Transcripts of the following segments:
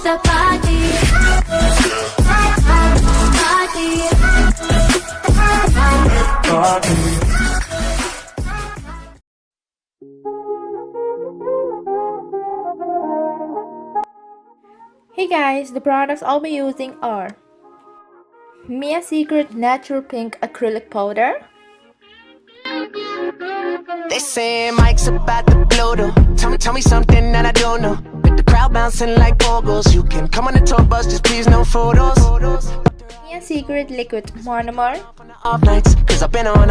move the body. Hey guys, the products I'll be using are Mia Secret Natural Pink Acrylic Powder, They say Mike's about to blow though. Tell me something that I don't know. With the crowd bouncing like bogles, you can come on the tour bus, just please no photos. Mia Secret Liquid Monomer, Off nights, cause I've been on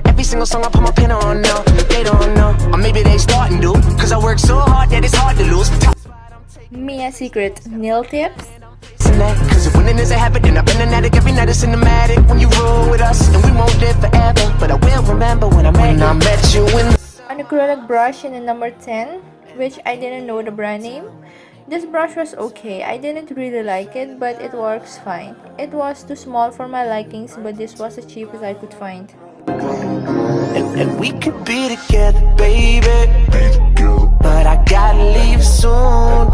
every single song I put my pin on. No, they don't know, or maybe they starting to, cause I work so hard that it's hard to lose. Mia Secret Nail Tips, Cause if winning is a habit, then I've been an addict every night. It's cinematic when you roll with us, and we won't live forever. But I will remember when I met you in an acrylic brush in the number 10, which I didn't know the brand name. This brush was okay, I didn't really like it, but it works fine. It was too small for my likings, but this was the cheapest I could find. and we could be together, baby. But I gotta leave soon.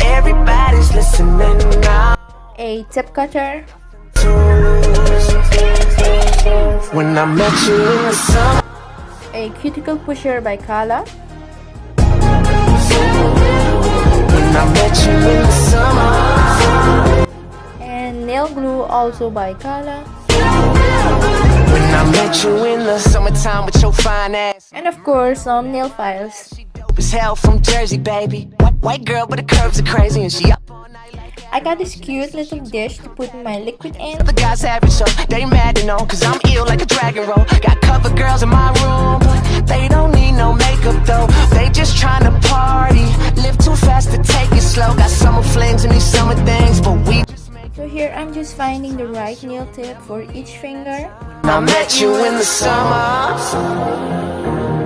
Everybody's listening now. A tip cutter, When I met you in the summer, a cuticle pusher by Kala, when I met you in the summer, and nail glue also by Kala, when I met you in the summertime with your fine ass. and of course some nail files. She dope as hell from Jersey, baby. White girl, but the curves are crazy, and she up all night like I got this cute little dish to put my liquid in. the guys have it, so they mad to know, cause I'm ill like a dragon roll. Got cover girls in my room, but they don't need no makeup though. They just trying to party, live too fast to take it slow. Got summer flings and these summer things, but we just make. So here I'm just finding the right nail tip for each finger. I met you in the summer,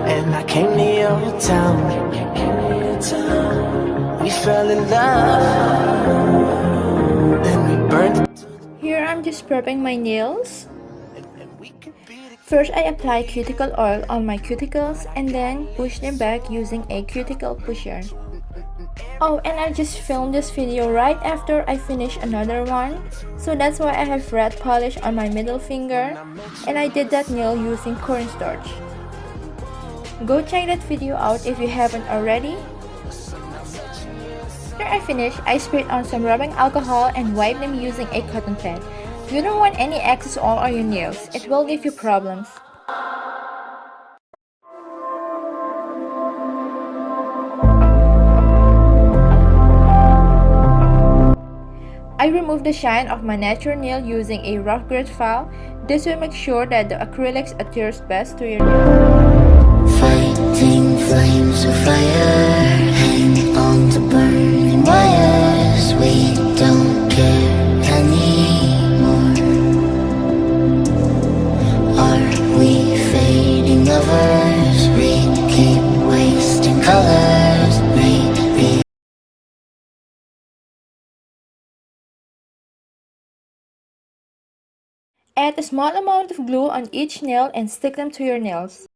and I came to your town. We fell in love, then we burned. Here I'm just prepping my nails. And we could be together. First I apply cuticle oil on my cuticles and then push them back using a cuticle pusher. Oh, and I just filmed this video right after I finish another one, so that's why I have red polish on my middle finger, and I did that nail using cornstarch. Go check that video out if you haven't already. After I finish, I sprayed on some rubbing alcohol and wipe them using a cotton pad. You don't want any excess oil on your nails, it will give you problems. I remove the shine of my natural nail using a rough grit file. This will make sure that the acrylics adheres best to your nail. Fighting flames of fire, hang on to burning wires. We don't care anymore. Are we fading lovers? We keep wasting colors. Maybe. Add a small amount of glue on each nail and stick them to your nails.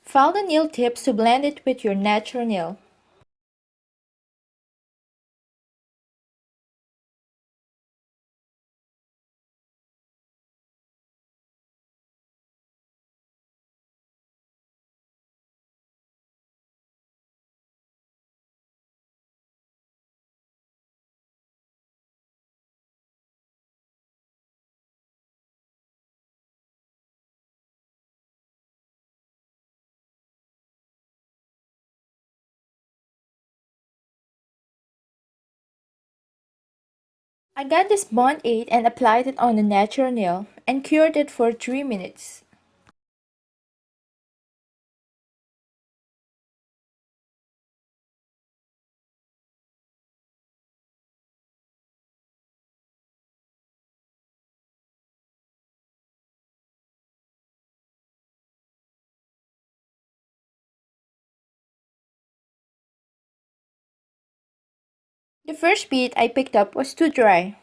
File the nail tips to blend it with your natural nail. I got this Bond 8 and applied it on the natural nail and cured it for 3 minutes. The first bead I picked up was too dry.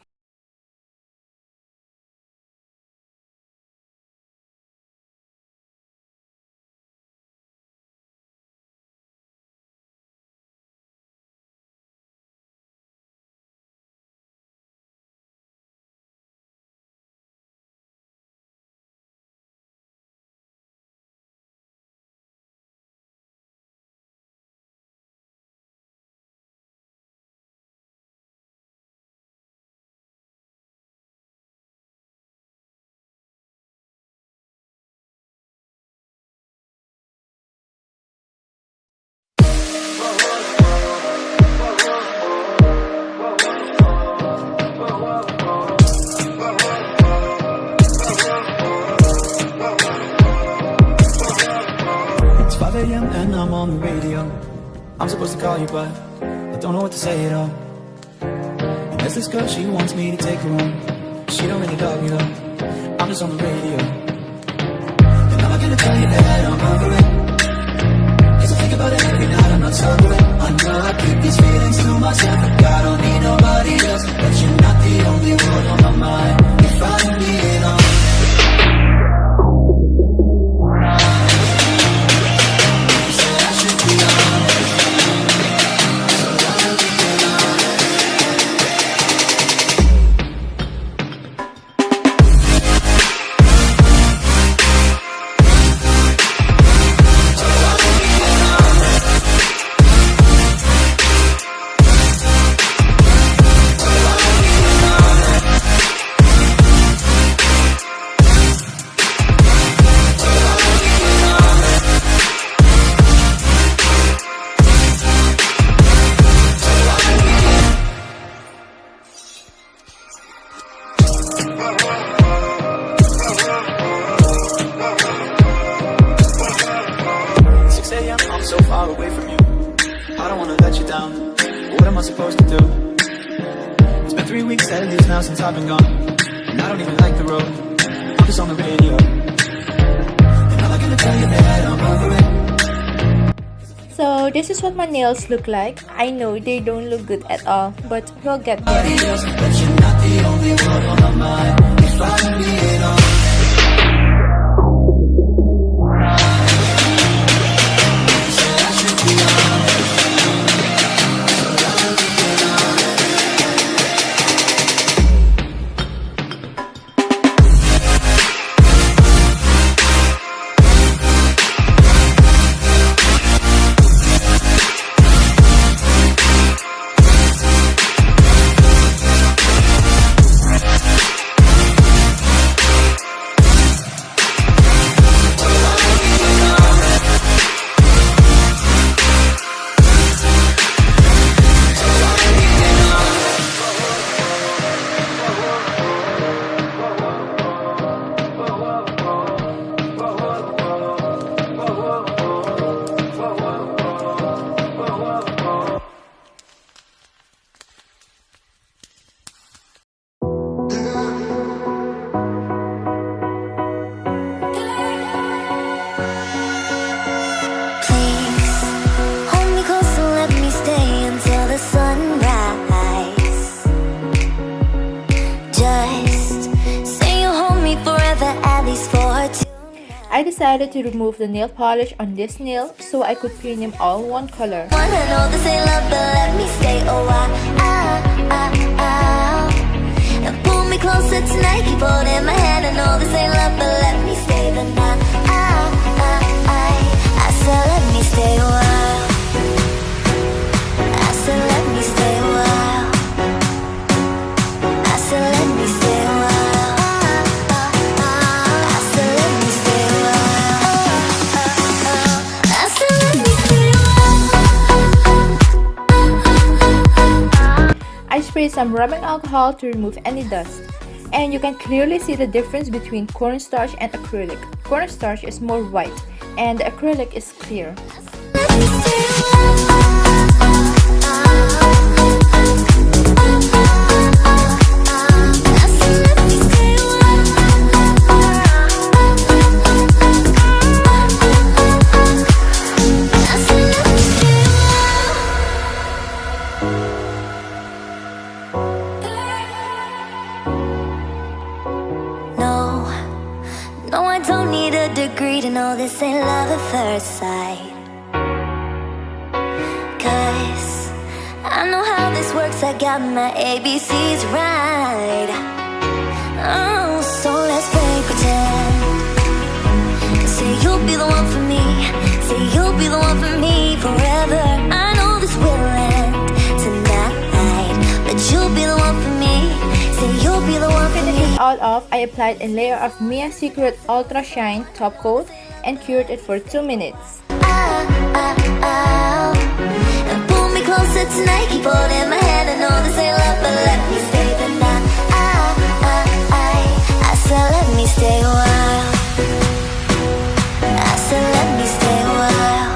It's 5 a.m. and I'm on the radio. I'm supposed to call you, but I don't know what to say at all. And there's this girl, she wants me to take her home. She don't really love me though, I'm just on the radio. And I'm not gonna tell you that I'm over it, 'cause I think about it every night, I'm not sober. I know I keep these feelings to myself, like I don't need nobody else. But you're not the only one on my mind. If I'm being honest, I'm so far away from you. I don't wanna let you down, but what am I supposed to do? It's been 3 weeks at least now since I've been gone, and I don't even like the road. I'm just on the radio, and I'm not gonna tell you that I'm over it. So this is what my nails look like. I know they don't look good at all, but we'll get there. But you're not the only one on my mind. If I'm being honest, I decided to remove the nail polish on this nail so I could paint them all one color. Wanna know this ain't love, but let me stay a while. And pull me closer tonight, keep holding my hand. I know this ain't love, but let me stay the night. I said let me stay a while. I said let me stay a while. I said let me stay a while. I said let me stay a while. I said let me stay a while. I sprayed spray some rubbing alcohol to remove any dust. And you can clearly see the difference between cornstarch and acrylic. Cornstarch is more white and the acrylic is clear. No, I don't need a degree to know this ain't love at first sight. 'Cause I know how this works, I got my ABCs right. Oh, so let's play pretend. Say you'll be the one for me, say you'll be the one for me forever. I know this will end tonight, but you'll be the one for me, say you'll be the one for me. All off, I applied a layer of Mia's Secret Ultra Shine top coat and cured it for 2 minutes. And pull me closer tonight, keep holding my hand. I know this ain't love, but let me stay the night. I said let me stay a while. I said let me stay a while.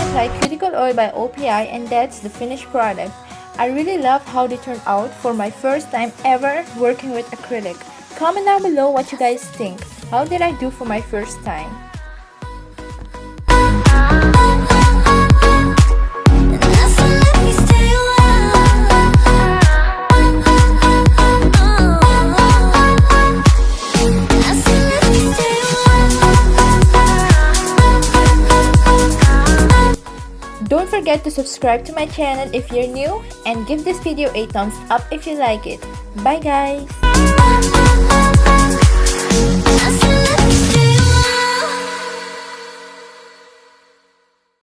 Apply cuticle oil by OPI, and that's the finished product. I really love how they turned out for my first time ever working with acrylic. Comment down below what you guys think. How did I do for my first time? Don't forget to subscribe to my channel if you're new, and give this video a thumbs up if you like it. Bye guys!